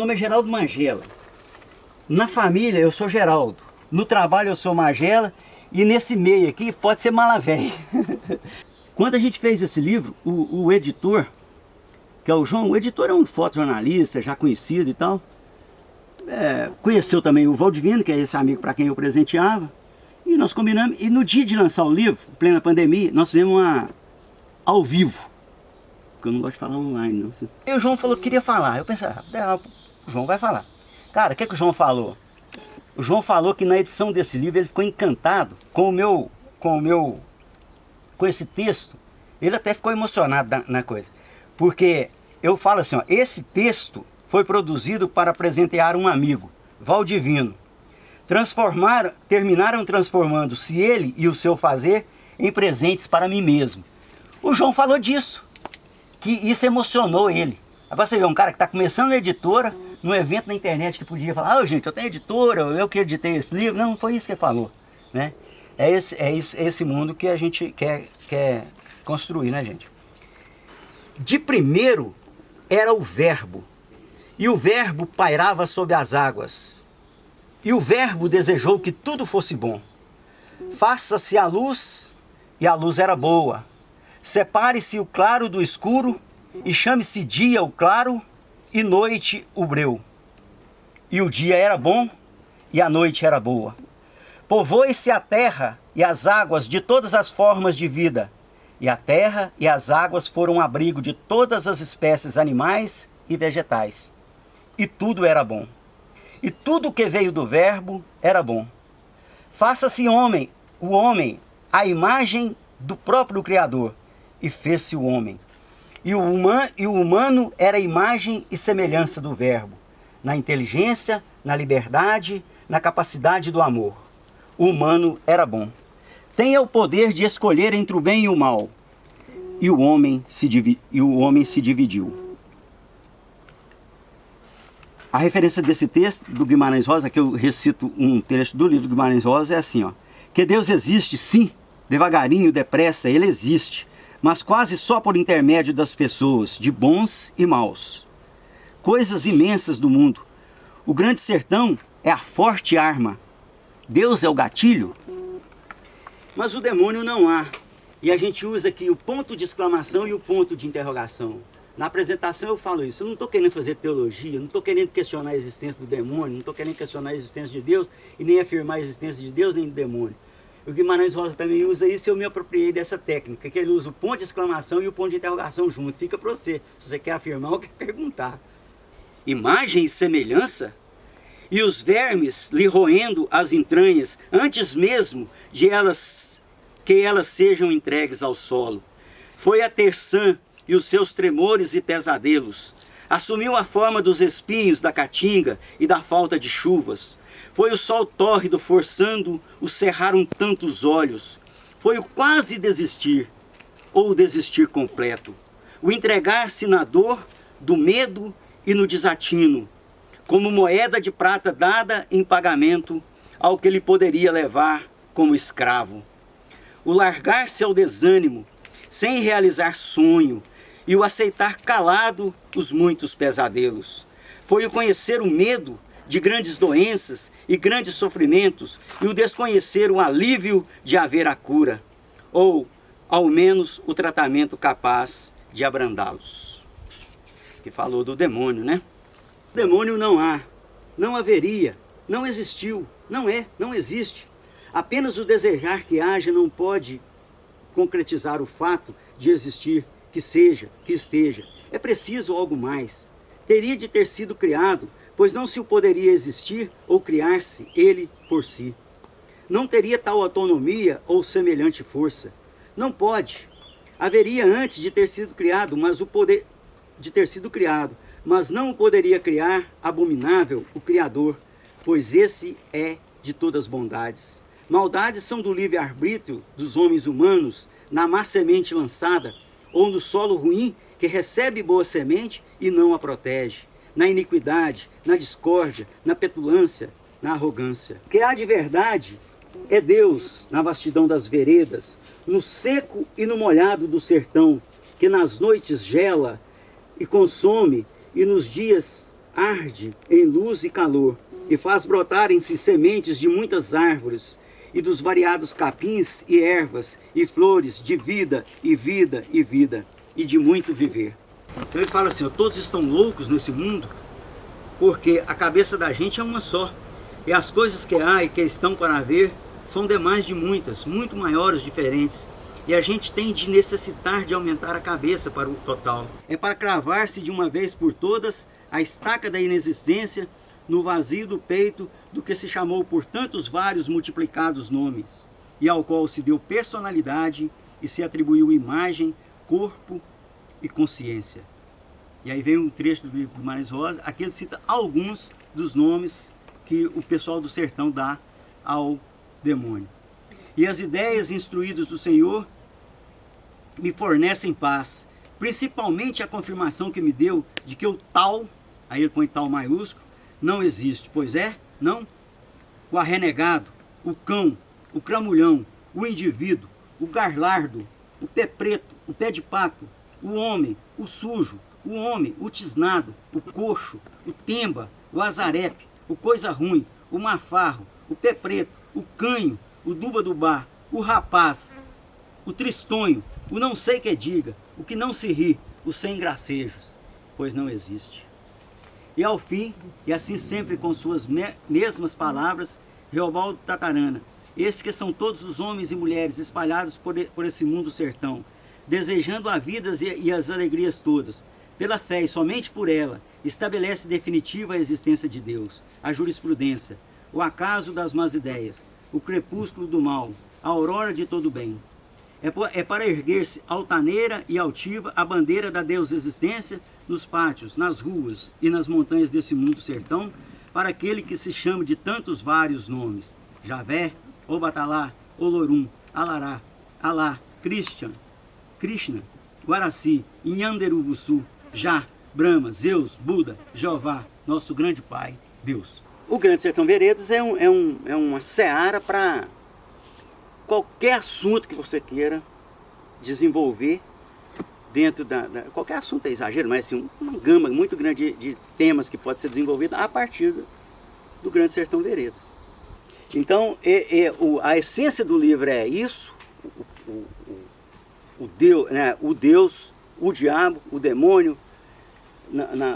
nome é Geraldo Magela. Na família eu sou Geraldo. No trabalho eu sou Magela. E nesse meio aqui pode ser Malavéia. Quando a gente fez esse livro, o editor, que é o João, o editor é um fotojornalista, já conhecido e tal. Conheceu também o Valdivino, que é esse amigo para quem eu presenteava. E nós combinamos. E no dia de lançar o livro, em plena pandemia, nós fizemos uma ao vivo. Porque eu não gosto de falar online, não. E o João falou que queria falar. Eu pensei, o João vai falar. Cara, o que o João falou? O João falou que na edição desse livro ele ficou encantado com esse texto. Ele até ficou emocionado na coisa. Porque eu falo assim, ó, esse texto foi produzido para presentear um amigo, Valdivino. Terminaram transformando-se ele e o seu fazer em presentes para mim mesmo. O João falou disso, que isso emocionou ele. Agora você vê um cara que está começando a editora, num evento na internet que podia falar, gente, eu tenho editora, eu que editei esse livro. Não foi isso que ele falou, né? É esse mundo que a gente quer construir, né, gente? De primeiro era o Verbo, e o Verbo pairava sobre as águas. E o Verbo desejou que tudo fosse bom. Faça-se a luz, e a luz era boa. Separe-se o claro do escuro, e chame-se dia o claro, e noite o breu. E o dia era bom, e a noite era boa. Povoe-se a terra e as águas de todas as formas de vida. E a terra e as águas foram abrigo de todas as espécies animais e vegetais. E tudo era bom. E tudo que veio do Verbo era bom. Faça-se o homem, a imagem do próprio Criador, e fez-se o homem. E o humano era a imagem e semelhança do Verbo, na inteligência, na liberdade, na capacidade do amor. O humano era bom. Tenha o poder de escolher entre o bem e o mal. E o homem se dividiu. A referência desse texto do Guimarães Rosa, que eu recito um trecho do livro do Guimarães Rosa, é assim, ó. Que Deus existe, sim, devagarinho, depressa, Ele existe, mas quase só por intermédio das pessoas, de bons e maus. Coisas imensas do mundo. O grande sertão é a forte arma. Deus é o gatilho. Mas o demônio não há. E a gente usa aqui o ponto de exclamação e o ponto de interrogação. Na apresentação eu falo isso. Eu não estou querendo fazer teologia, não estou querendo questionar a existência do demônio, não estou querendo questionar a existência de Deus e nem afirmar a existência de Deus nem do demônio. O Guimarães Rosa também usa isso e eu me apropriei dessa técnica, que ele usa o ponto de exclamação e o ponto de interrogação junto. Fica para você, se você quer afirmar ou quer perguntar. Imagem e semelhança? E os vermes lhe roendo as entranhas, antes mesmo de que elas sejam entregues ao solo. Foi a terçã e os seus tremores e pesadelos. Assumiu a forma dos espinhos da caatinga e da falta de chuvas. Foi o sol tórrido forçando o cerrar um tanto os olhos. Foi o quase desistir, ou o desistir completo. O entregar-se na dor, do medo e no desatino, como moeda de prata dada em pagamento ao que ele poderia levar como escravo. O largar-se ao desânimo, sem realizar sonho, e o aceitar calado os muitos pesadelos. Foi o conhecer o medo de grandes doenças e grandes sofrimentos, e o desconhecer o alívio de haver a cura, ou, ao menos, o tratamento capaz de abrandá-los. Que falou do demônio, né? O demônio não há, não haveria, não existiu, não existe. Apenas o desejar que haja não pode concretizar o fato de existir, que seja, que esteja. É preciso algo mais. Teria de ter sido criado, pois não se o poderia existir ou criar-se ele por si. Não teria tal autonomia ou semelhante força. Não pode. Haveria antes de ter sido criado, mas não o poderia criar, abominável, o Criador, pois esse é de todas bondades. Maldades são do livre-arbítrio dos homens humanos, na má semente lançada, ou no solo ruim que recebe boa semente e não a protege, na iniquidade, na discórdia, na petulância, na arrogância. O que há de verdade é Deus na vastidão das veredas, no seco e no molhado do sertão, que nas noites gela e consome e nos dias arde em luz e calor, e faz brotarem-se sementes de muitas árvores, e dos variados capins e ervas, e flores de vida, e vida, e vida, e de muito viver. Então ele fala assim, ó, todos estão loucos nesse mundo, porque a cabeça da gente é uma só, e as coisas que há e que estão para haver são demais de muitas, muito maiores, diferentes. E a gente tem de necessitar de aumentar a cabeça para o total. É para cravar-se de uma vez por todas a estaca da inexistência no vazio do peito do que se chamou por tantos vários multiplicados nomes, e ao qual se deu personalidade e se atribuiu imagem, corpo e consciência. E aí vem um trecho do livro do Guimarães Rosa, aqui ele cita alguns dos nomes que o pessoal do sertão dá ao demônio. E as ideias instruídas do Senhor me fornecem paz, principalmente a confirmação que me deu de que o tal, aí ele põe tal maiúsculo, não existe, pois é, não, o arrenegado, o cão, o cramulhão, o indivíduo, o garlardo, o pé preto, o pé de pato, o homem, o sujo, o homem, o tisnado, o coxo, o temba, o azarepe, o coisa ruim, o mafarro, o pé preto, o canho, o duba do bar, o rapaz, o tristonho, o não sei que diga, o que não se ri, o sem gracejos, pois não existe. E ao fim, e assim sempre com suas mesmas palavras, Reobaldo Tatarana, esses que são todos os homens e mulheres espalhados por esse mundo sertão, desejando a vida e as alegrias todas, pela fé e somente por ela, estabelece definitiva a existência de Deus, a jurisprudência, o acaso das más ideias, o crepúsculo do mal, a aurora de todo bem. É para erguer-se altaneira e altiva a bandeira da Deus existência nos pátios, nas ruas e nas montanhas desse mundo sertão, para aquele que se chama de tantos vários nomes, Javé, Obatalá, Olorum, Alará, Alá, Krishna, Guaraci, Inhanderuvuçu, Já, Brahma, Zeus, Buda, Jeová, nosso grande Pai, Deus. O Grande Sertão Veredas é uma seara para qualquer assunto que você queira desenvolver dentro qualquer assunto é exagero, mas assim, uma gama muito grande de temas que pode ser desenvolvido a partir do Grande Sertão Veredas. Então, a essência do livro é isso, o Deus, o diabo, o demônio,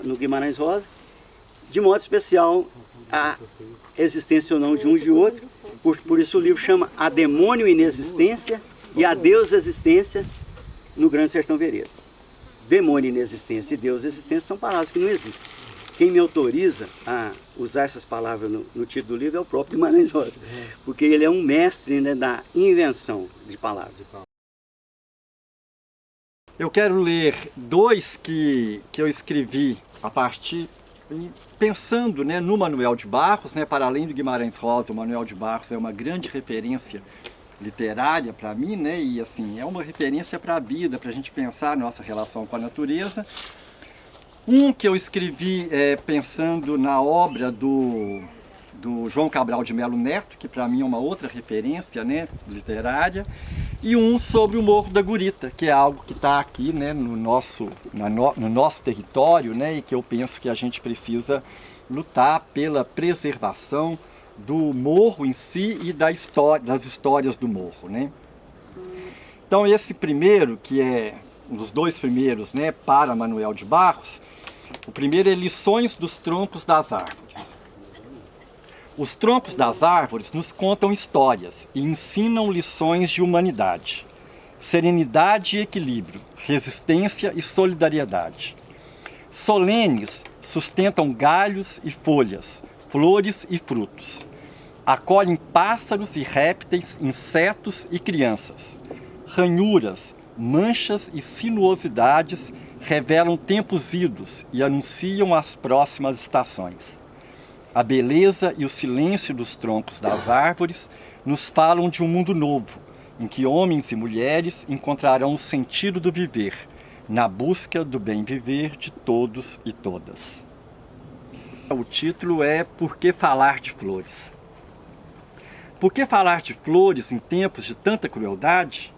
no Guimarães Rosa, de modo especial a existência ou não de um e de outro. Por isso o livro chama A Demônio Inexistência e A Deus Existência no Grande Sertão Veredas. Demônio inexistência e Deus existência são palavras que não existem. Quem me autoriza a usar essas palavras no título do livro é o próprio Guimarães Rosa, porque ele é um mestre, né, da invenção de palavras. Eu quero ler dois que eu escrevi a partir, pensando, né, no Manuel de Barros, né, para além do Guimarães Rosa, o Manuel de Barros é uma grande referência literária para mim, né, e assim, é uma referência para a vida, para a gente pensar a nossa relação com a natureza. Um que eu escrevi pensando na obra do João Cabral de Melo Neto, que para mim é uma outra referência, né, literária, e um sobre o Morro da Gurita, que é algo que está aqui, né, no nosso território, né, e que eu penso que a gente precisa lutar pela preservação do morro em si e das histórias do morro, né. Então esse primeiro, que é um dos dois primeiros, né, para Manuel de Barros, o primeiro é Lições dos Troncos das Árvores. Os troncos das árvores nos contam histórias e ensinam lições de humanidade, serenidade e equilíbrio, resistência e solidariedade. Solenes sustentam galhos e folhas, flores e frutos. Acolhem pássaros e répteis, insetos e crianças. Ranhuras, manchas e sinuosidades revelam tempos idos e anunciam as próximas estações. A beleza e o silêncio dos troncos das árvores nos falam de um mundo novo, em que homens e mulheres encontrarão o sentido do viver, na busca do bem viver de todos e todas. O título é Por que falar de flores? Por que falar de flores em tempos de tanta crueldade?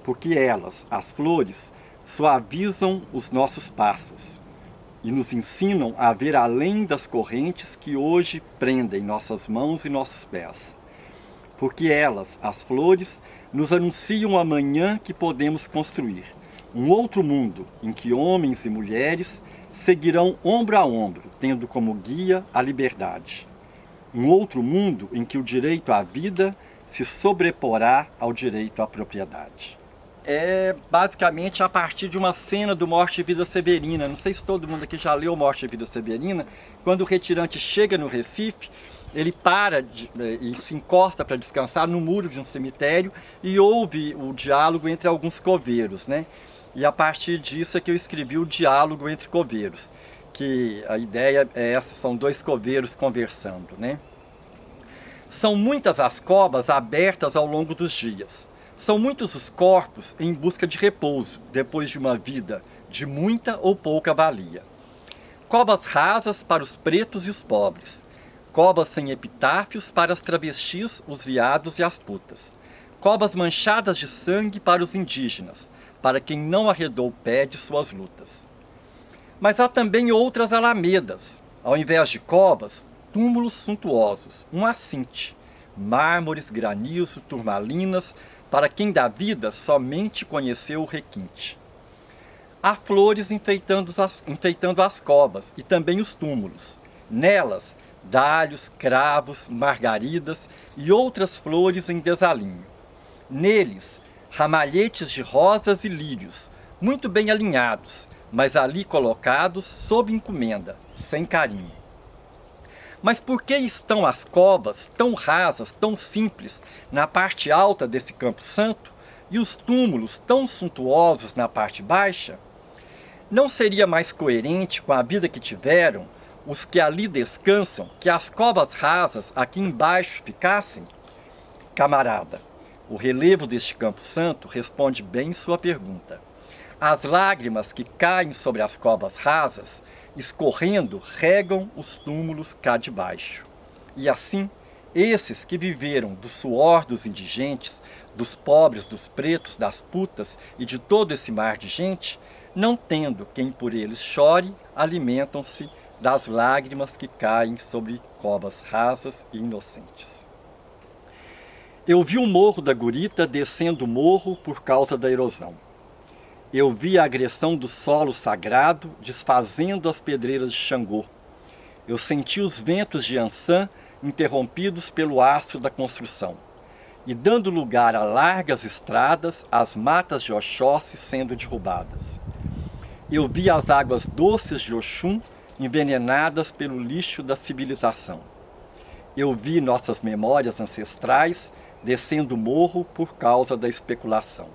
Porque elas, as flores, suavizam os nossos passos e nos ensinam a ver além das correntes que hoje prendem nossas mãos e nossos pés. Porque elas, as flores, nos anunciam o amanhã que podemos construir, um outro mundo em que homens e mulheres seguirão ombro a ombro, tendo como guia a liberdade. Um outro mundo em que o direito à vida se sobreporá ao direito à propriedade. É basicamente a partir de uma cena do Morte e Vida Severina. Não sei se todo mundo aqui já leu Morte e Vida Severina. Quando o retirante chega no Recife, ele para e se encosta para descansar no muro de um cemitério e ouve o diálogo entre alguns coveiros, né? E a partir disso é que eu escrevi o Diálogo entre Coveiros, que a ideia é essa, são dois coveiros conversando, né? São muitas as covas abertas ao longo dos dias. São muitos os corpos em busca de repouso, depois de uma vida de muita ou pouca valia. Covas rasas para os pretos e os pobres. Covas sem epitáfios para as travestis, os viados e as putas. Covas manchadas de sangue para os indígenas, para quem não arredou o pé de suas lutas. Mas há também outras alamedas. Ao invés de covas, túmulos suntuosos, um assinte, mármores, granizo, turmalinas, para quem da vida somente conheceu o requinte. Há flores enfeitando as covas e também os túmulos. Nelas, dálios, cravos, margaridas e outras flores em desalinho. Neles, ramalhetes de rosas e lírios, muito bem alinhados, mas ali colocados sob encomenda, sem carinho. Mas por que estão as covas tão rasas, tão simples, na parte alta desse Campo Santo, e os túmulos tão suntuosos na parte baixa? Não seria mais coerente com a vida que tiveram os que ali descansam, que as covas rasas aqui embaixo ficassem? Camarada, o relevo deste Campo Santo responde bem sua pergunta. As lágrimas que caem sobre as covas rasas, escorrendo, regam os túmulos cá de baixo. E assim, esses que viveram do suor dos indigentes, dos pobres, dos pretos, das putas e de todo esse mar de gente, não tendo quem por eles chore, alimentam-se das lágrimas que caem sobre covas rasas e inocentes. Eu vi o morro da Gurita descendo o morro por causa da erosão. Eu vi a agressão do solo sagrado desfazendo as pedreiras de Xangô. Eu senti os ventos de Ançã interrompidos pelo aço da construção e dando lugar a largas estradas, as matas de Oxóssi sendo derrubadas. Eu vi as águas doces de Oxum envenenadas pelo lixo da civilização. Eu vi nossas memórias ancestrais descendo o morro por causa da especulação.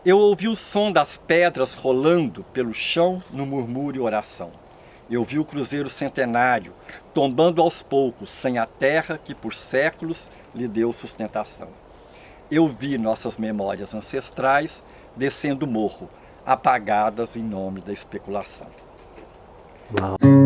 Eu ouvi o som das pedras rolando pelo chão no murmúrio oração. Eu vi o cruzeiro centenário tombando aos poucos, sem a terra que por séculos lhe deu sustentação. Eu vi nossas memórias ancestrais descendo o morro, apagadas em nome da especulação. Uau.